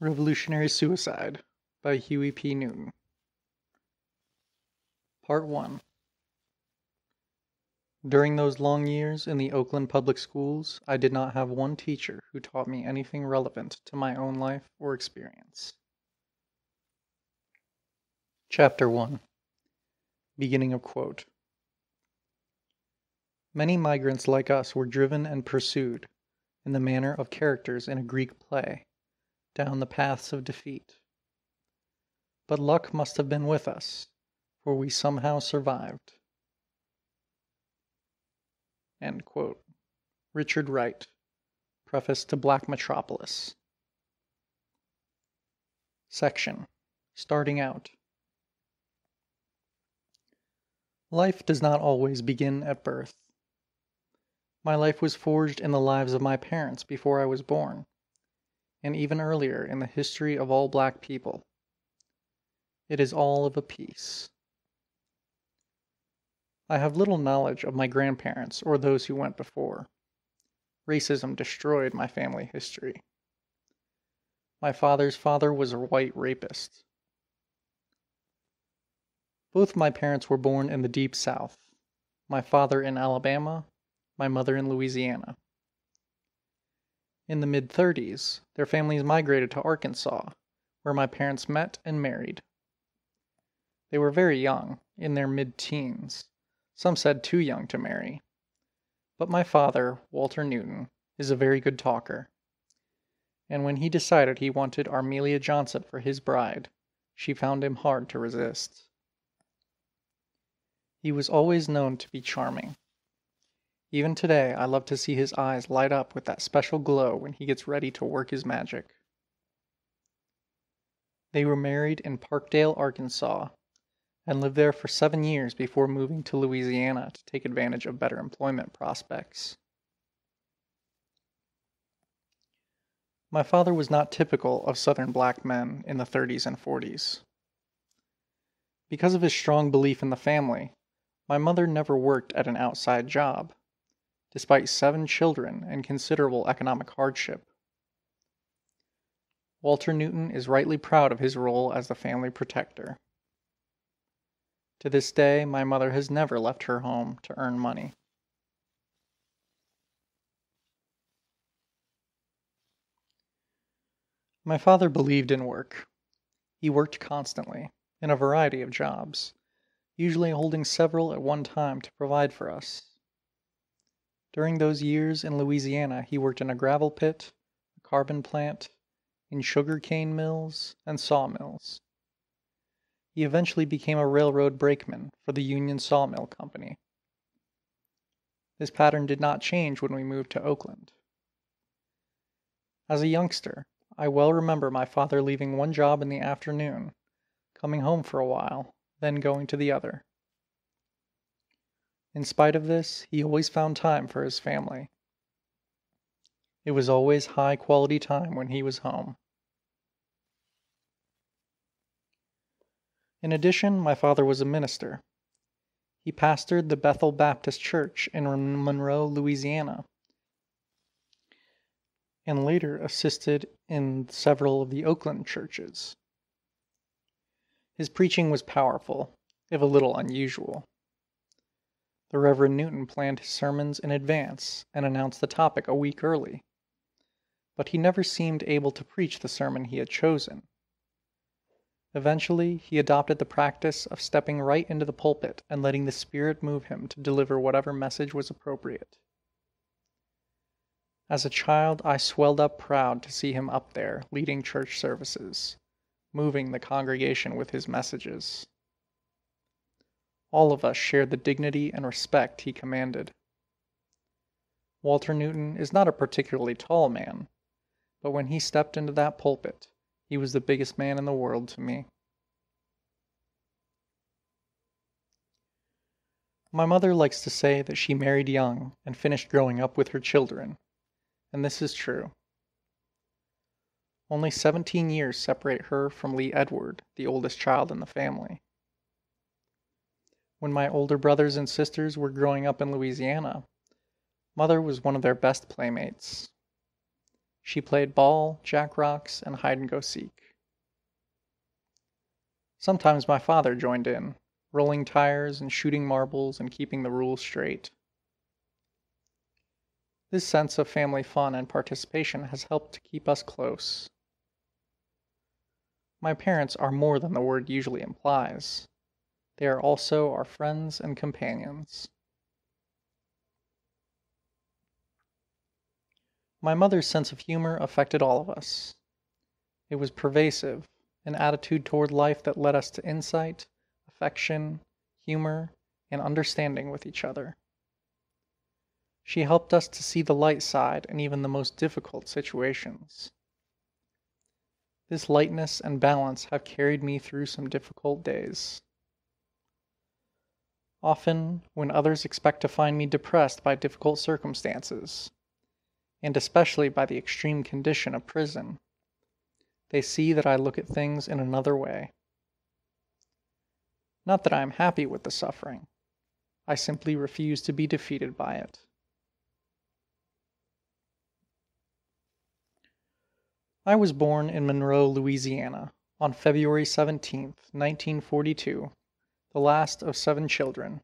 Revolutionary Suicide by Huey P Newton. Part 1. During those long years in the Oakland public schools, I did not have one teacher who taught me anything relevant to my own life or experience. Chapter 1. Beginning of quote. Many migrants like us were driven and pursued, in the manner of characters in a Greek play, down the paths of defeat. But luck must have been with us, for we somehow survived. End quote. Richard Wright, Preface to Black Metropolis. Section. Starting out. Life does not always begin at birth. My life was forged in the lives of my parents before I was born, and even earlier in the history of all black people. It is all of a piece. I have little knowledge of my grandparents or those who went before. Racism destroyed my family history. My father's father was a white rapist. Both my parents were born in the Deep South, my father in Alabama, my mother in Louisiana. In the mid-30s, their families migrated to Arkansas, where my parents met and married. They were very young, in their mid-teens. Some said too young to marry. But my father, Walter Newton, is a very good talker. And when he decided he wanted Armelia Johnson for his bride, she found him hard to resist. He was always known to be charming. Even today, I love to see his eyes light up with that special glow when he gets ready to work his magic. They were married in Parkdale, Arkansas, and lived there for 7 years before moving to Louisiana to take advantage of better employment prospects. My father was not typical of Southern black men in the 30s and 40s. Because of his strong belief in the family, my mother never worked at an outside job, despite 7 children and considerable economic hardship. Walter Newton is rightly proud of his role as the family protector. To this day, my mother has never left her home to earn money. My father believed in work. He worked constantly, in a variety of jobs, usually holding several at one time to provide for us. During those years in Louisiana, he worked in a gravel pit, a carbon plant, in sugar cane mills, and sawmills. He eventually became a railroad brakeman for the Union Sawmill Company. This pattern did not change when we moved to Oakland. As a youngster, I well remember my father leaving one job in the afternoon, coming home for a while, then going to the other. In spite of this, he always found time for his family. It was always high-quality time when he was home. In addition, my father was a minister. He pastored the Bethel Baptist Church in Monroe, Louisiana, and later assisted in several of the Oakland churches. His preaching was powerful, if a little unusual. The Reverend Newton planned his sermons in advance and announced the topic a week early, but he never seemed able to preach the sermon he had chosen. Eventually, he adopted the practice of stepping right into the pulpit and letting the Spirit move him to deliver whatever message was appropriate. As a child, I swelled up proud to see him up there leading church services, moving the congregation with his messages. All of us shared the dignity and respect he commanded. Walter Newton is not a particularly tall man, but when he stepped into that pulpit, he was the biggest man in the world to me. My mother likes to say that she married young and finished growing up with her children, and this is true. Only 17 years separate her from Lee Edward, the oldest child in the family. When my older brothers and sisters were growing up in Louisiana, Mother was one of their best playmates. She played ball, jack-rocks, and hide-and-go-seek. Sometimes my father joined in, rolling tires and shooting marbles and keeping the rules straight. This sense of family fun and participation has helped to keep us close. My parents are more than the word usually implies. They are also our friends and companions. My mother's sense of humor affected all of us. It was pervasive, an attitude toward life that led us to insight, affection, humor, and understanding with each other. She helped us to see the light side in even the most difficult situations. This lightness and balance have carried me through some difficult days. Often, when others expect to find me depressed by difficult circumstances, and especially by the extreme condition of prison, they see that I look at things in another way. Not that I am happy with the suffering. I simply refuse to be defeated by it. I was born in Monroe, Louisiana, on February 17, 1942, the last of 7 children.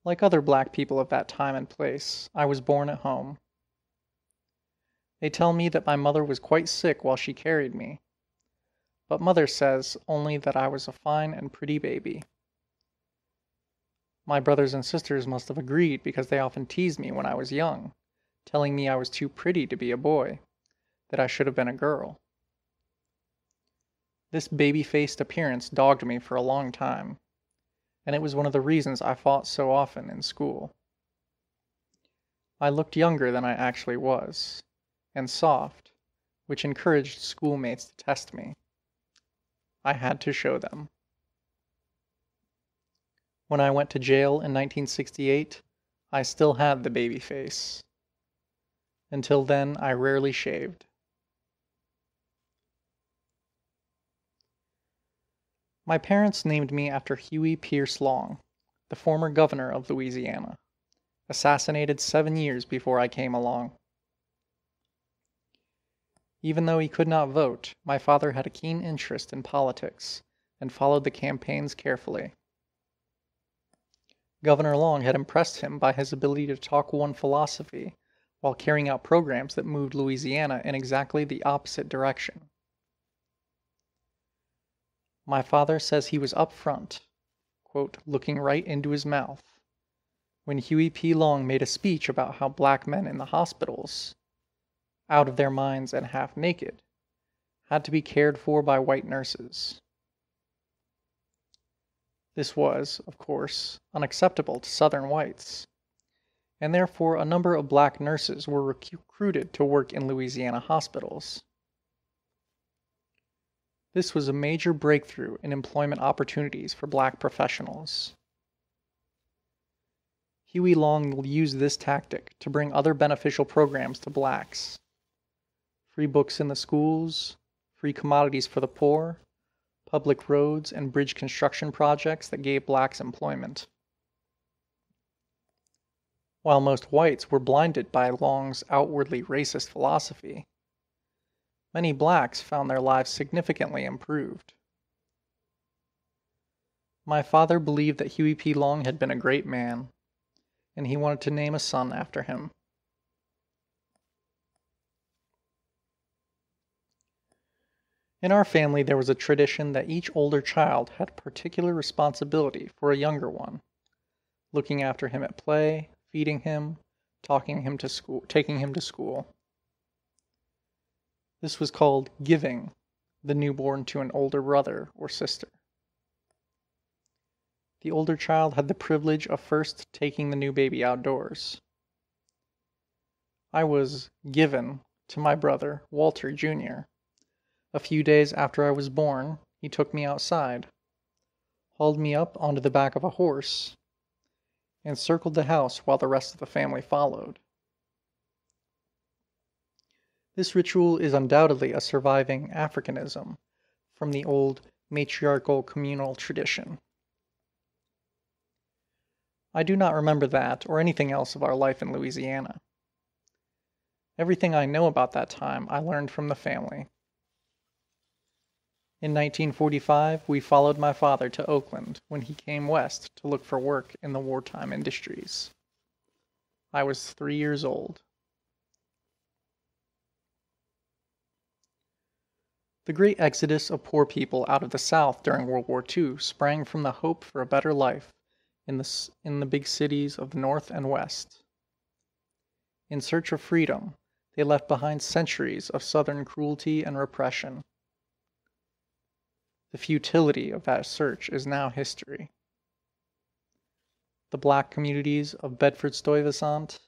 Like other black people of that time and place, I was born at home. They tell me that my mother was quite sick while she carried me, but mother says only that I was a fine and pretty baby. My brothers and sisters must have agreed because they often teased me when I was young, telling me I was too pretty to be a boy, that I should have been a girl. This baby-faced appearance dogged me for a long time, and it was one of the reasons I fought so often in school. I looked younger than I actually was, and soft, which encouraged schoolmates to test me. I had to show them. When I went to jail in 1968, I still had the baby face. Until then, I rarely shaved. My parents named me after Huey P. Long, the former governor of Louisiana, assassinated 7 years before I came along. Even though he could not vote, my father had a keen interest in politics and followed the campaigns carefully. Governor Long had impressed him by his ability to talk one philosophy while carrying out programs that moved Louisiana in exactly the opposite direction. My father says he was up front, quote, looking right into his mouth, when Huey P. Long made a speech about how black men in the hospitals, out of their minds and half naked, had to be cared for by white nurses. This was, of course, unacceptable to Southern whites, and therefore a number of black nurses were recruited to work in Louisiana hospitals. This was a major breakthrough in employment opportunities for black professionals. Huey Long used this tactic to bring other beneficial programs to blacks. Free books in the schools, free commodities for the poor, public roads and bridge construction projects that gave blacks employment. While most whites were blinded by Long's outwardly racist philosophy, many blacks found their lives significantly improved. My father believed that Huey P. Long had been a great man, and he wanted to name a son after him. In our family, there was a tradition that each older child had particular responsibility for a younger one, looking after him at play, feeding him, taking him to school. This was called giving the newborn to an older brother or sister. The older child had the privilege of first taking the new baby outdoors. I was given to my brother, Walter Jr. A few days after I was born, he took me outside, hauled me up onto the back of a horse, and circled the house while the rest of the family followed. This ritual is undoubtedly a surviving Africanism from the old matriarchal communal tradition. I do not remember that or anything else of our life in Louisiana. Everything I know about that time I learned from the family. In 1945, we followed my father to Oakland when he came west to look for work in the wartime industries. I was 3 years old. The great exodus of poor people out of the South during World War II sprang from the hope for a better life in the big cities of the North and West. In search of freedom, they left behind centuries of Southern cruelty and repression. The futility of that search is now history. The black communities of Bedford-Stuyvesant,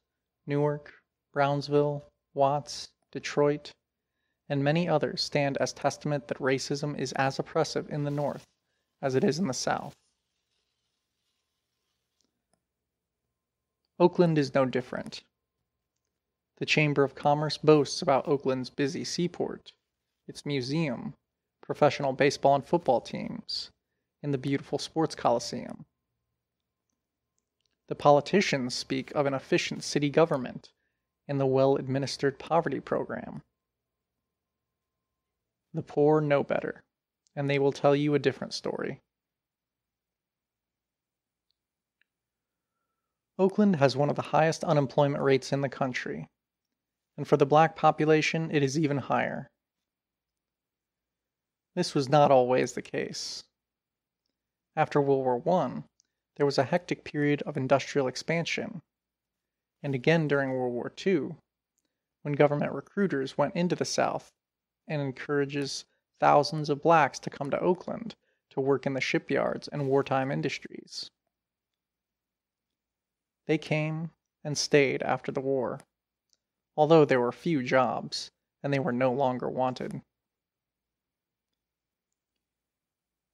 Newark, Brownsville, Watts, Detroit, and many others stand as testament that racism is as oppressive in the North as it is in the South. Oakland is no different. The Chamber of Commerce boasts about Oakland's busy seaport, its museum, professional baseball and football teams, and the beautiful sports coliseum. The politicians speak of an efficient city government and the well-administered poverty program. The poor know better, and they will tell you a different story. Oakland has one of the highest unemployment rates in the country, and for the black population it is even higher. This was not always the case. After World War I, there was a hectic period of industrial expansion, and again during World War II, when government recruiters went into the South and encourages thousands of blacks to come to Oakland to work in the shipyards and wartime industries. They came and stayed after the war, although there were few jobs and they were no longer wanted.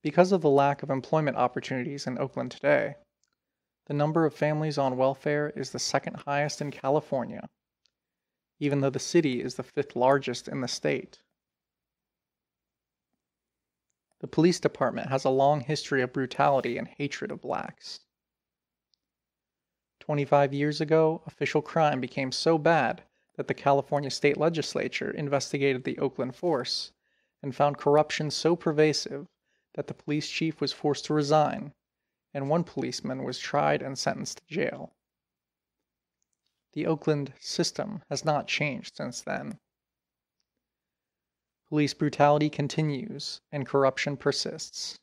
Because of the lack of employment opportunities in Oakland today, the number of families on welfare is the second highest in California, even though the city is the fifth largest in the state. The police department has a long history of brutality and hatred of blacks. 25 years ago, official crime became so bad that the California state legislature investigated the Oakland force and found corruption so pervasive that the police chief was forced to resign, and one policeman was tried and sentenced to jail. The Oakland system has not changed since then. Police brutality continues, and corruption persists.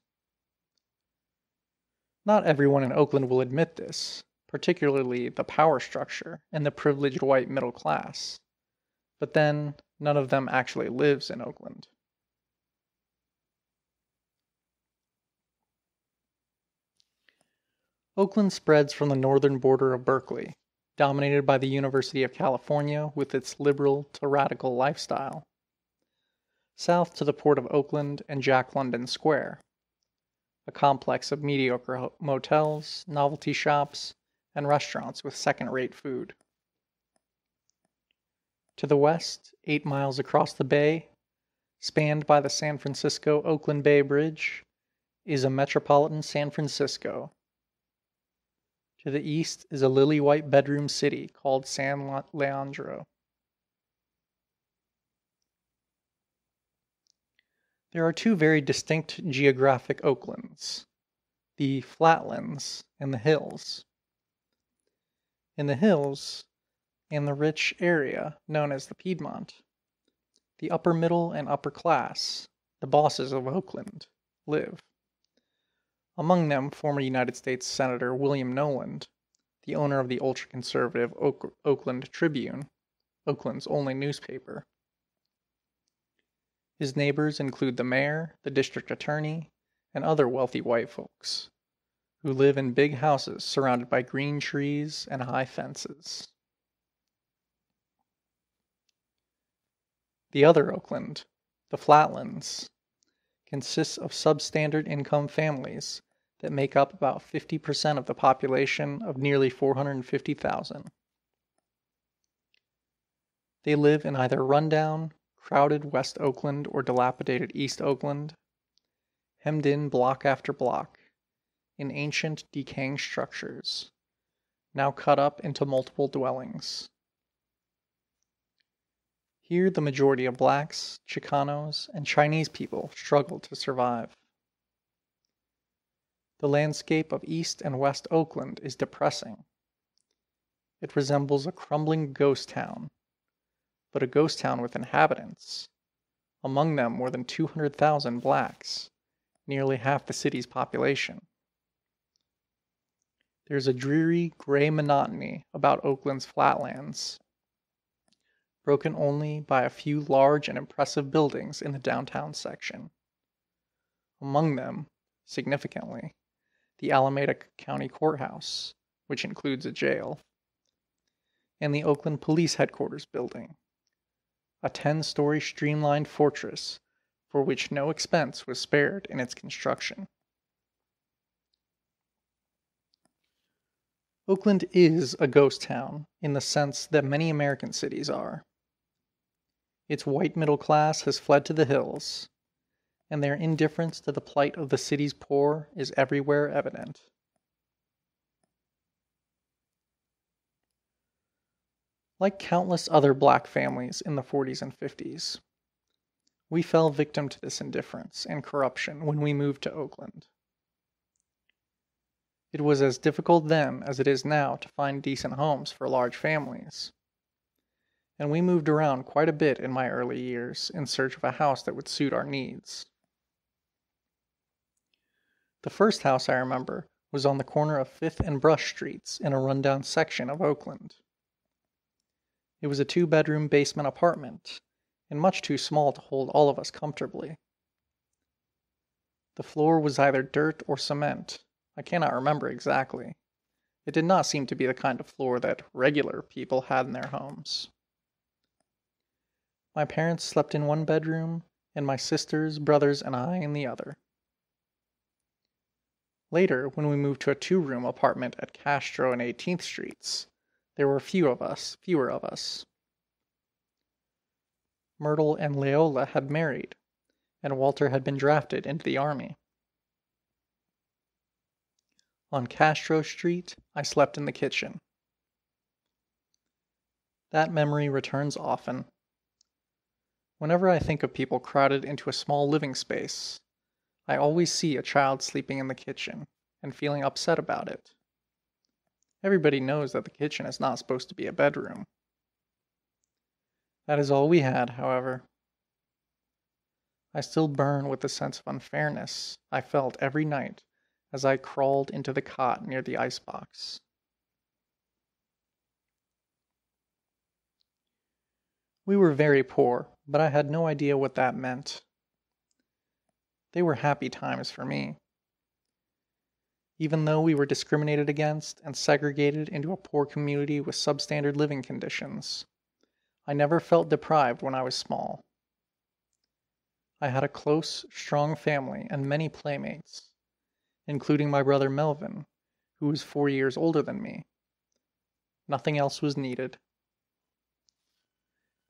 Not everyone in Oakland will admit this, particularly the power structure and the privileged white middle class, but then none of them actually lives in Oakland. Oakland spreads from the northern border of Berkeley, dominated by the University of California with its liberal to radical lifestyle, south to the Port of Oakland and Jack London Square, a complex of mediocre motels, novelty shops, and restaurants with second-rate food. To the west, 8 miles across the bay, spanned by the San Francisco-Oakland Bay Bridge, is a metropolitan San Francisco. To the east is a lily-white bedroom city called San Leandro. There are two very distinct geographic Oaklands, the flatlands and the hills. In the hills, and the rich area known as the Piedmont, the upper middle and upper class, the bosses of Oakland, live. Among them, former United States Senator William Knowland, the owner of the ultra-conservative Oakland Tribune, Oakland's only newspaper. His neighbors include the mayor, the district attorney, and other wealthy white folks, who live in big houses surrounded by green trees and high fences. The other Oakland, the Flatlands, consists of substandard income families that make up about 50% of the population of nearly 450,000. They live in either rundown, crowded West Oakland or dilapidated East Oakland, hemmed in block after block, in ancient, decaying structures, now cut up into multiple dwellings. Here the majority of blacks, Chicanos, and Chinese people struggled to survive. The landscape of East and West Oakland is depressing. It resembles a crumbling ghost town, but a ghost town with inhabitants, among them more than 200,000 blacks, nearly half the city's population. There's a dreary, gray monotony about Oakland's flatlands, broken only by a few large and impressive buildings in the downtown section. Among them, significantly, the Alameda County Courthouse, which includes a jail, and the Oakland Police Headquarters building, a 10-story streamlined fortress for which no expense was spared in its construction. Oakland is a ghost town in the sense that many American cities are. Its white middle class has fled to the hills, and their indifference to the plight of the city's poor is everywhere evident. Like countless other black families in the 40s and 50s, we fell victim to this indifference and corruption when we moved to Oakland. It was as difficult then as it is now to find decent homes for large families, and we moved around quite a bit in my early years in search of a house that would suit our needs. The first house I remember was on the corner of 5th and Brush Streets in a rundown section of Oakland. It was a 2-bedroom basement apartment, and much too small to hold all of us comfortably. The floor was either dirt or cement. I cannot remember exactly. It did not seem to be the kind of floor that regular people had in their homes. My parents slept in one bedroom, and my sisters, brothers, and I in the other. Later, when we moved to a 2-room apartment at Castro and 18th Streets, there were fewer of us. Myrtle and Leola had married, and Walter had been drafted into the army. On Castro Street, I slept in the kitchen. That memory returns often. Whenever I think of people crowded into a small living space, I always see a child sleeping in the kitchen and feeling upset about it. Everybody knows that the kitchen is not supposed to be a bedroom. That is all we had, however. I still burn with the sense of unfairness I felt every night as I crawled into the cot near the icebox. We were very poor, but I had no idea what that meant. They were happy times for me. Even though we were discriminated against and segregated into a poor community with substandard living conditions, I never felt deprived when I was small. I had a close, strong family and many playmates, including my brother Melvin, who was 4 years older than me. Nothing else was needed.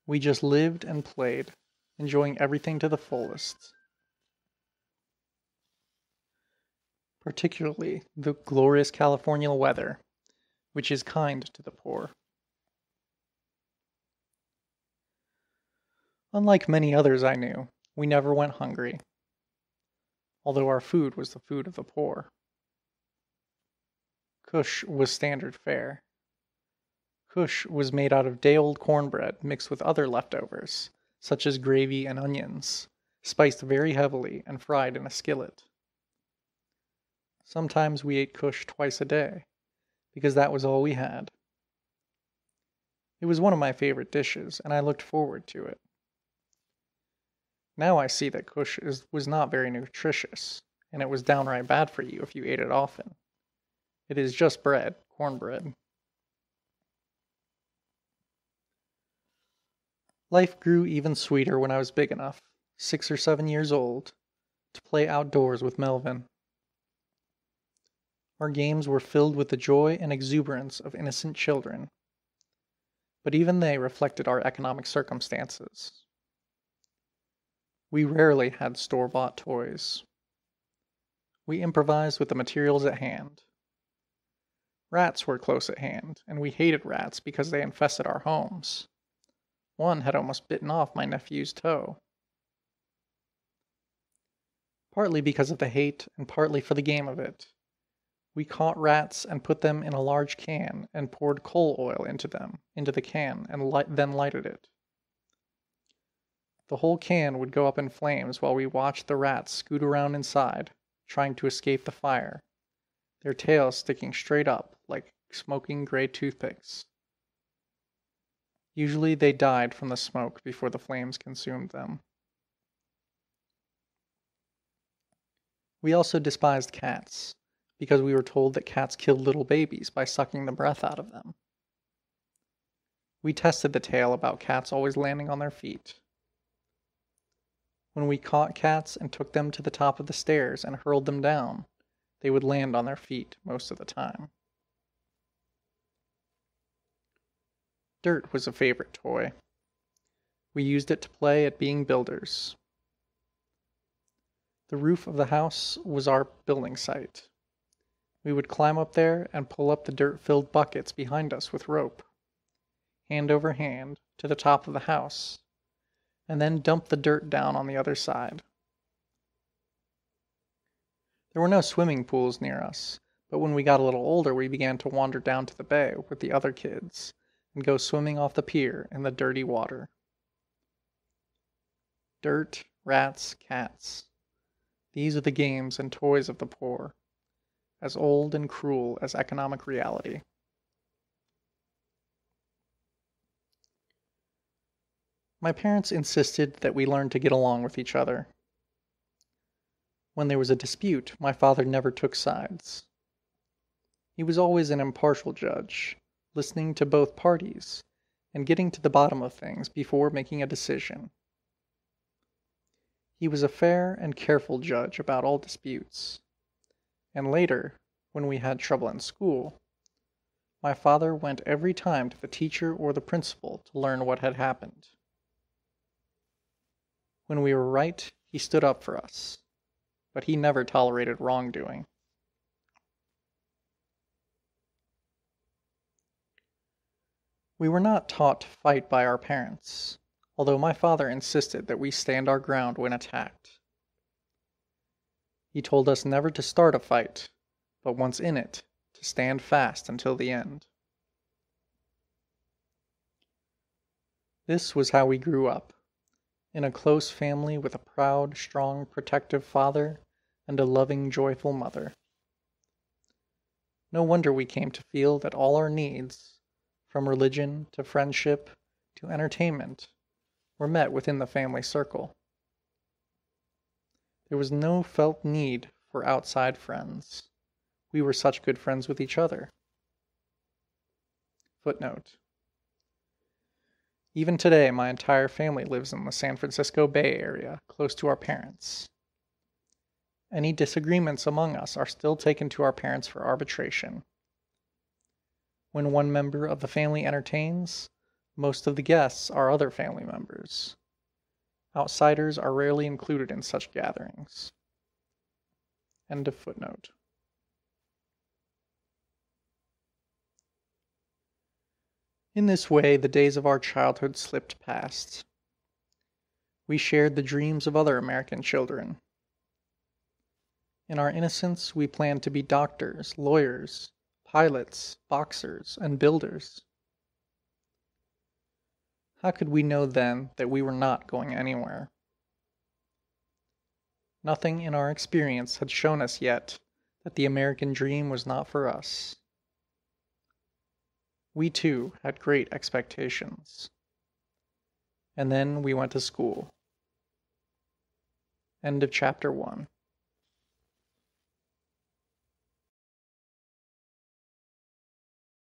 We just lived and played, enjoying everything to the fullest. Particularly the glorious California weather, which is kind to the poor. Unlike many others I knew, we never went hungry, although our food was the food of the poor. Kush was standard fare. Kush was made out of day-old cornbread mixed with other leftovers, such as gravy and onions, spiced very heavily and fried in a skillet. Sometimes we ate kush twice a day, because that was all we had. It was one of my favorite dishes, and I looked forward to it. Now I see that kush was not very nutritious, and it was downright bad for you if you ate it often. It is just bread, cornbread. Life grew even sweeter when I was big enough, 6 or 7 years old, to play outdoors with Melvin. Our games were filled with the joy and exuberance of innocent children, but even they reflected our economic circumstances. We rarely had store-bought toys. We improvised with the materials at hand. Rats were close at hand, and we hated rats because they infested our homes. One had almost bitten off my nephew's toe. Partly because of the hate and partly for the game of it, we caught rats and put them in a large can and poured coal oil into the can, and then lighted it. The whole can would go up in flames while we watched the rats scoot around inside, trying to escape the fire, their tails sticking straight up like smoking gray toothpicks. Usually they died from the smoke before the flames consumed them. We also despised cats, because we were told that cats killed little babies by sucking the breath out of them. We tested the tale about cats always landing on their feet. When we caught cats and took them to the top of the stairs and hurled them down, they would land on their feet most of the time. Dirt was a favorite toy. We used it to play at being builders. The roof of the house was our building site. We would climb up there and pull up the dirt-filled buckets behind us with rope, hand over hand, to the top of the house, and then dump the dirt down on the other side. There were no swimming pools near us, but when we got a little older we began to wander down to the bay with the other kids and go swimming off the pier in the dirty water. Dirt, rats, cats. These are the games and toys of the poor, as old and cruel as economic reality. My parents insisted that we learn to get along with each other. When there was a dispute, my father never took sides. He was always an impartial judge, listening to both parties and getting to the bottom of things before making a decision. He was a fair and careful judge about all disputes. And later, when we had trouble in school, my father went every time to the teacher or the principal to learn what had happened. When we were right, he stood up for us, but he never tolerated wrongdoing. We were not taught to fight by our parents, although my father insisted that we stand our ground when attacked. He told us never to start a fight, but once in it, to stand fast until the end. This was how we grew up, in a close family with a proud, strong, protective father and a loving, joyful mother. No wonder we came to feel that all our needs, from religion to friendship to entertainment, were met within the family circle. There was no felt need for outside friends. We were such good friends with each other. Footnote. Even today, my entire family lives in the San Francisco Bay Area, close to our parents. Any disagreements among us are still taken to our parents for arbitration. When one member of the family entertains, most of the guests are other family members. Outsiders are rarely included in such gatherings. End of footnote. In this way, the days of our childhood slipped past. We shared the dreams of other American children. In our innocence, we planned to be doctors, lawyers, pilots, boxers, and builders. How could we know then that we were not going anywhere? Nothing in our experience had shown us yet that the American dream was not for us. We too had great expectations. And then we went to school. End of chapter 1.